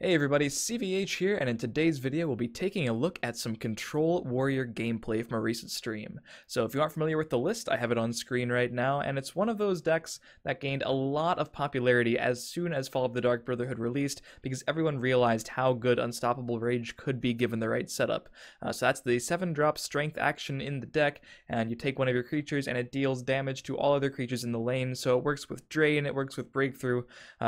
Hey everybody, CVH here, and in today's video we'll be taking a look at some Control Warrior gameplay from a recent stream. So if you aren't familiar with the list, I have it on screen right now, and it's one of those decks that gained a lot of popularity as soon as Fall of the Dark Brotherhood released, because everyone realized how good Unstoppable Rage could be given the right setup. So that's the 7-drop strength action in the deck, and you take one of your creatures and it deals damage to all other creatures in the lane, so it works with Drain, it works with Breakthrough,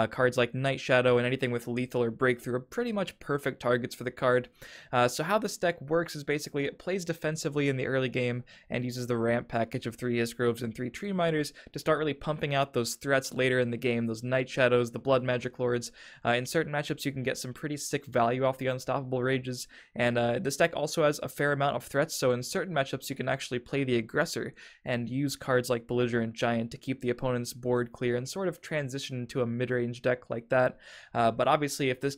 cards like Night Shadow, and anything with lethal or Breakthrough are pretty much perfect targets for the card. So how this deck works is basically it plays defensively in the early game and uses the ramp package of 3 Isgroves and 3 Tree Miners to start really pumping out those threats later in the game, those Night Shadows, the Blood Magic Lords. In certain matchups you can get some pretty sick value off the Unstoppable Rages, and this deck also has a fair amount of threats, so in certain matchups you can actually play the aggressor and use cards like Belligerent Giant to keep the opponent's board clear and sort of transition into a mid-range deck like that. But obviously if the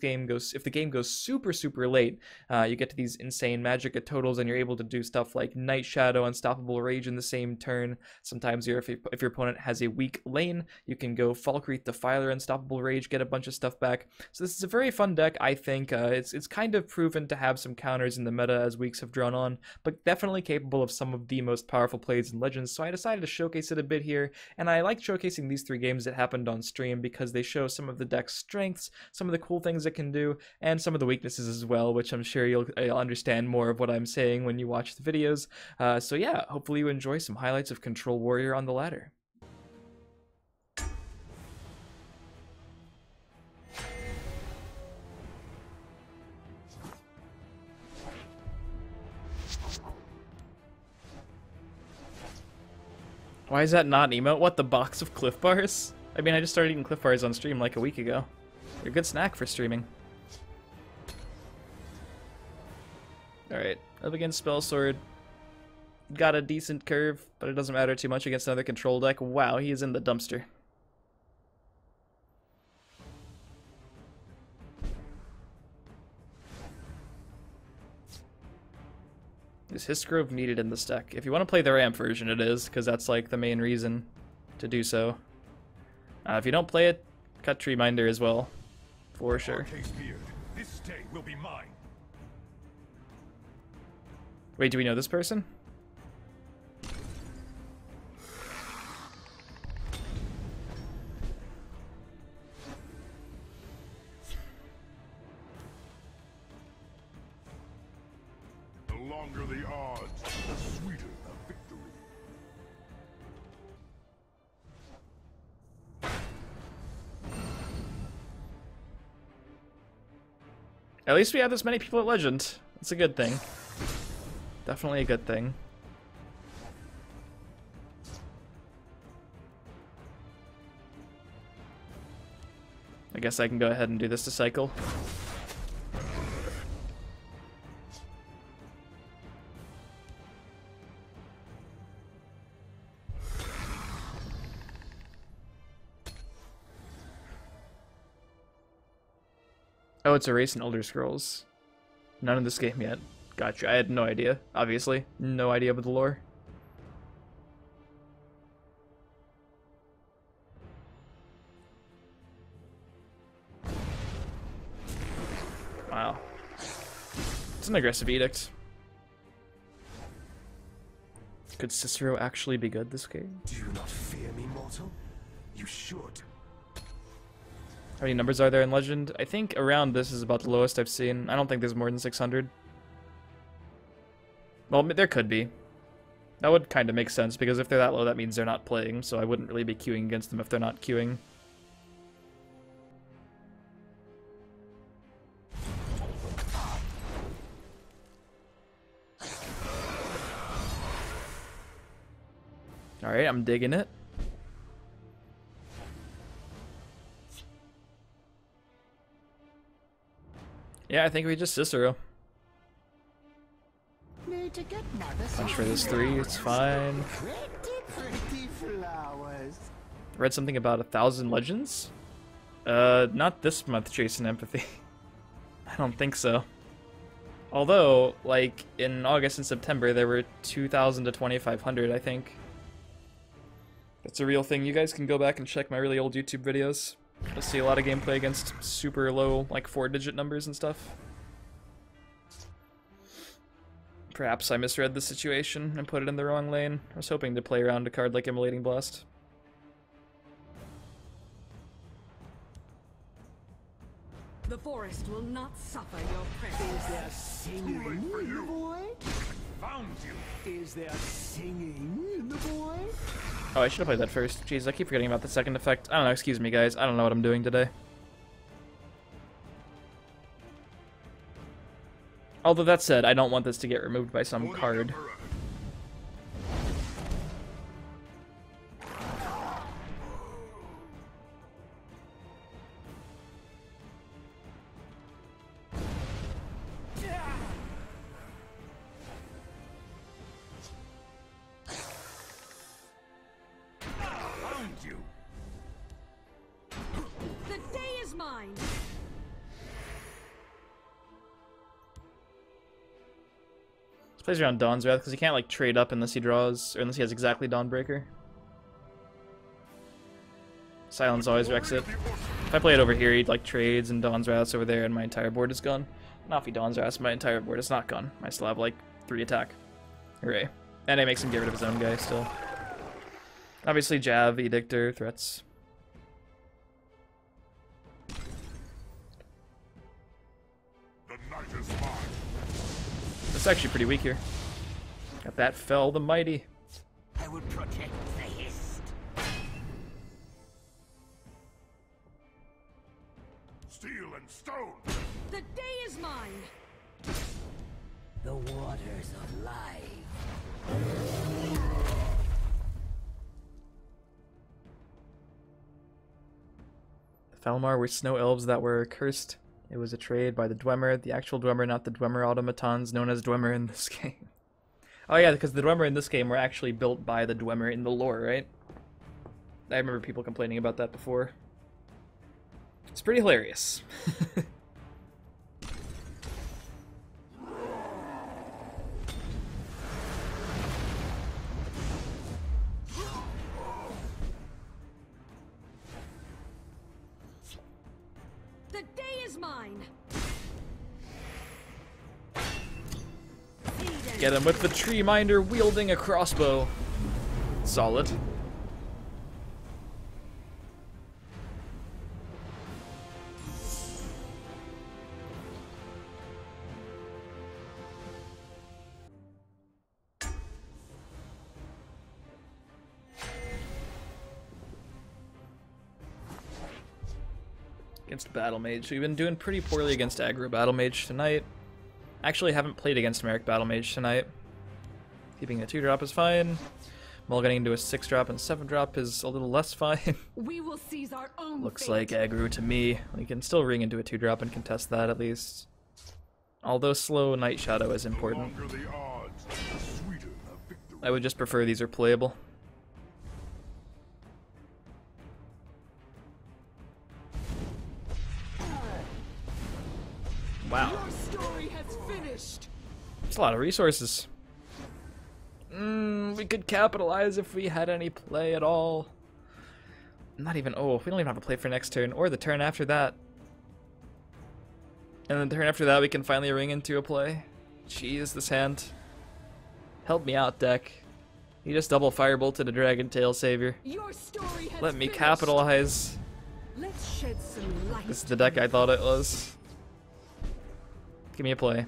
game goes super late, you get to these insane Magicka totals and you're able to do stuff like Night Shadow, Unstoppable Rage in the same turn. Sometimes if your opponent has a weak lane, you can go Falkreath Defiler, Unstoppable Rage, get a bunch of stuff back. So this is a very fun deck, I think. It's kind of proven to have some counters in the meta as weeks have drawn on, but definitely capable of some of the most powerful plays in Legends, so I decided to showcase it a bit here, and I like showcasing these 3 games that happened on stream because they show some of the deck's strengths, some of the cool things it can do, and some of the weaknesses as well, which I'm sure you'll understand more of what I'm saying when you watch the videos. So yeah, hopefully you enjoy some highlights of Control Warrior on the ladder. Why is that not an emote? What, the box of Cliff Bars? I mean, I just started eating Cliff Bars on stream like a week ago. They're a good snack for streaming. Alright, up against Spellsword. Got a decent curve, but it doesn't matter too much against another control deck. Wow, he is in the dumpster. Is Hisgrove needed in this deck? If you want to play the ramp version, it is, because that's like the main reason to do so. If you don't play it, cut Tree Minder as well, for sure. This day will be mine. Wait, do we know this person? The longer the odds, the sweeter the victory. At least we have this many people at Legend. That's a good thing. Definitely a good thing. I guess I can go ahead and do this to cycle. Oh, it's a race in Elder Scrolls. None of this game yet. Gotcha. I had no idea, obviously. No idea about the lore. Wow. It's an aggressive edict. Could Cicero actually be good this game? Do you not fear me, mortal? You should. How many numbers are there in Legend? I think around this is about the lowest I've seen. I don't think there's more than 600. Well, there could be. That would kind of make sense, because if they're that low, that means they're not playing, so I wouldn't really be queuing against them if they're not queuing. Alright, I'm digging it. Yeah, I think we just Cicero. Punch for this 3, it's fine. Read something about 1,000 legends? Not this month, Jason Empathy. I don't think so. Although, like, in August and September, there were 2,000 to 2,500, I think. That's a real thing. You guys can go back and check my really old YouTube videos. I see a lot of gameplay against super low, like 4-digit numbers and stuff. Perhaps I misread the situation and put it in the wrong lane. I was hoping to play around a card like Immolating Blast. The forest will not suffer your presence. Is there singing in the void? Found you. Is there singing in the void? Oh, I should have played that first. Jeez, I keep forgetting about the second effect. I don't know, excuse me guys. I don't know what I'm doing today. Although that said, I don't want this to get removed by some card. The day is mine. Plays around Dawn's Wrath because he can't like trade up unless he draws, or unless he has exactly Dawnbreaker. Silence always wrecks it. If I play it over here, he like trades and Dawn's Wrath's over there and my entire board is gone. Not if he Dawn's Wrath's, my entire board is not gone. I still have like 3 attack. Hooray. And it makes him get rid of his own guy still. Obviously Jav, Edictor, threats. The night is mine. It's actually pretty weak here. Got that Fell the Mighty. I would protect the hist. Steel and stone. The day is mine. The waters of life. The Falmar were snow elves that were cursed. It was a trade by the Dwemer, the actual Dwemer, not the Dwemer automatons known as Dwemer in this game. Oh yeah, because the Dwemer in this game were actually built by the Dwemer in the lore, right? I remember people complaining about that before. It's pretty hilarious. The day is mine. Get him with the Tree Minder wielding a crossbow. Solid. Against Battlemage. We've been doing pretty poorly against aggro Battlemage tonight. Actually haven't played against Merrick Battlemage tonight. Keeping a 2-drop is fine. Mulliganing into a 6-drop and 7-drop is a little less fine. We will seize our own Looks fate. like aggro to me. We can still ring into a 2-drop and contest that at least. Although slow Night Shadow is important. The longer the odds, the sweeter the victory. I would just prefer these are playable. Wow. Your story has finished. It's a lot of resources. We could capitalize if we had any play at all. Not even, oh, we don't even have a play for next turn, or the turn after that. And then the turn after that we can finally ring into a play. Jeez, this hand. Help me out, deck. You just double firebolted a Dragon Tail Savior. Your story has Let me finished. capitalize. Let's shed some light. This is the deck I thought it was. Give me a play.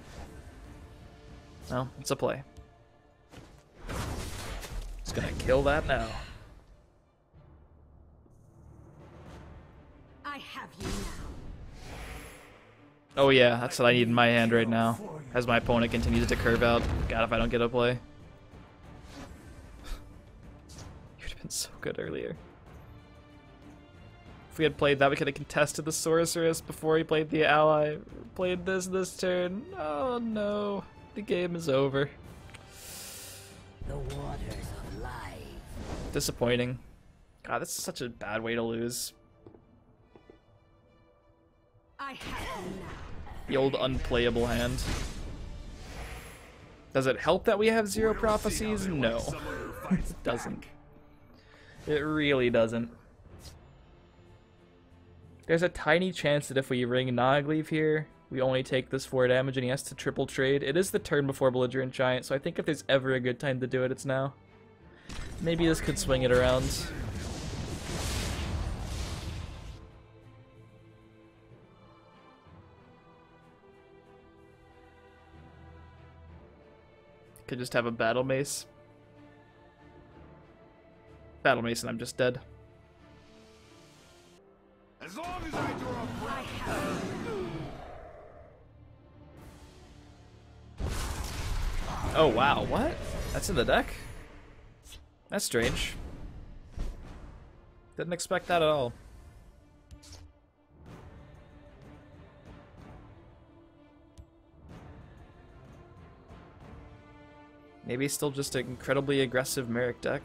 Well, it's a play. Just gonna kill that now. I have you now. Oh yeah, that's what I need in my hand right now. As my opponent continues to curve out. God, if I don't get a play. You would have been so good earlier. If we had played that, we could have contested the Sorceress before he played the ally. Played this turn. Oh no. The game is over. The waters of life. Disappointing. God, this is such a bad way to lose. I have you now. The old unplayable hand. Does it help that we have 0 prophecies? No. It doesn't. It really doesn't. There's a tiny chance that if we ring Nogleave here, we only take this 4 damage and he has to triple trade. It is the turn before Belligerent Giant, so I think if there's ever a good time to do it, it's now. Maybe this could swing it around. Could just have a Battle Mace. Battle Mace and I'm just dead. As long as I draw breath. Oh wow, what? That's in the deck? That's strange. Didn't expect that at all. Maybe still just an incredibly aggressive Merrick deck.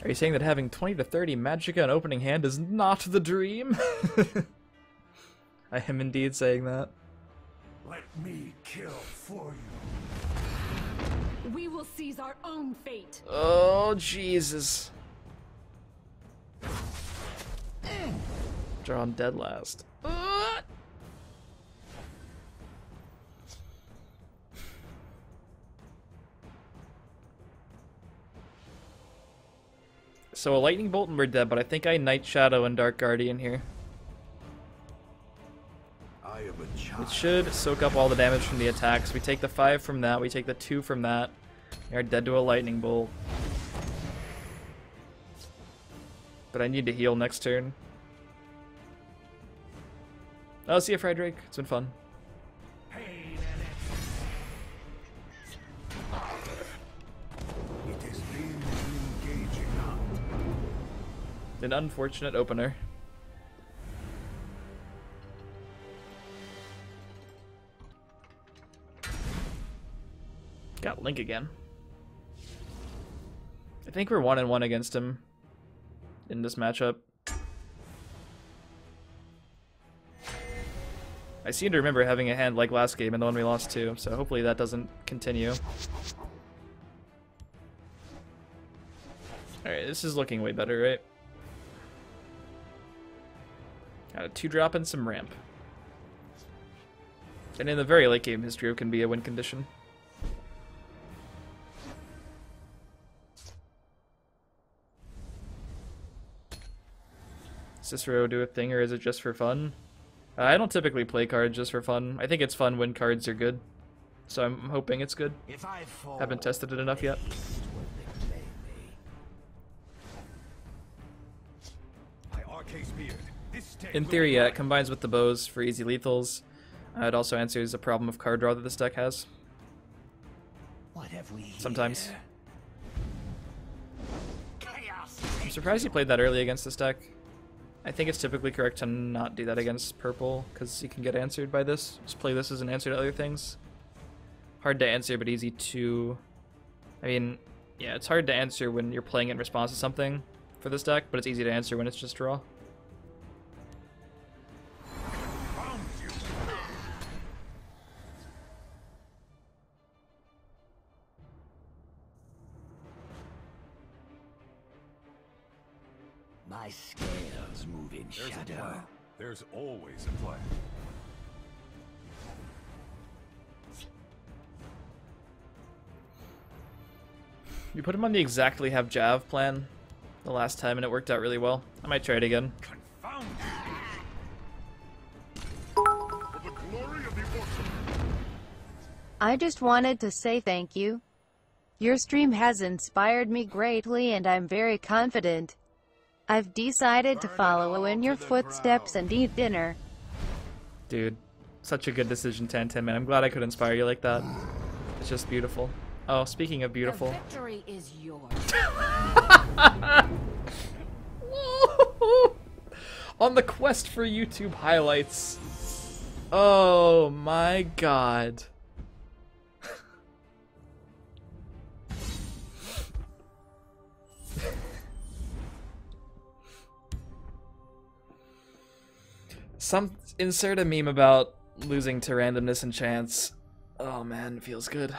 Are you saying that having 20 to 30 Magicka in opening hand is not the dream? I am indeed saying that. Let me kill for you. We will seize our own fate. Oh, Jesus. Draw on dead last. So a Lightning Bolt and we're dead, but I think I Night Shadow and Dark Guardian here. I am a child. It should soak up all the damage from the attacks. We take the 5 from that, we take the 2 from that. We are dead to a Lightning Bolt. But I need to heal next turn. Oh, see you, Frederick. It's been fun. It has been engaging. An unfortunate opener. Got Link again. I think we're 1-1 against him in this matchup. I seem to remember having a hand like last game and the one we lost to, so hopefully that doesn't continue. Alright, this is looking way better, right? Got a 2-drop and some ramp. And in the very late game, History can be a win condition. Cicero do a thing, or is it just for fun? I don't typically play cards just for fun. I think it's fun when cards are good. So I'm hoping it's good. If I fall, Haven't tested it enough yet. My Arcase beard. This day In will theory, yeah, it rise. combines with the bows for easy lethals. It also answers a problem of card draw that this deck has. What have we Sometimes. here? Chaos. I'm surprised you played that early against this deck. I think it's typically correct to not do that against purple, because you can get answered by this. Just play this as an answer to other things. Hard to answer, but easy to... I mean, yeah, it's hard to answer when you're playing in response to something for this deck, but it's easy to answer when it's just draw. Found you. My scales move in There's a shadow. plan. There's always a plan. You put him on the exactly have Jav plan the last time, and it worked out really well. I might try it again. Confound you. For the glory of the Orphan. I just wanted to say thank you. Your stream has inspired me greatly and I'm very confident. I've decided to follow in your footsteps and eat dinner. Dude, such a good decision, Tantan, man. I'm glad I could inspire you like that. It's just beautiful. Oh, speaking of beautiful. The victory is yours. On the quest for YouTube highlights. Oh my god. Insert a meme about losing to randomness and chance. Oh man, it feels good.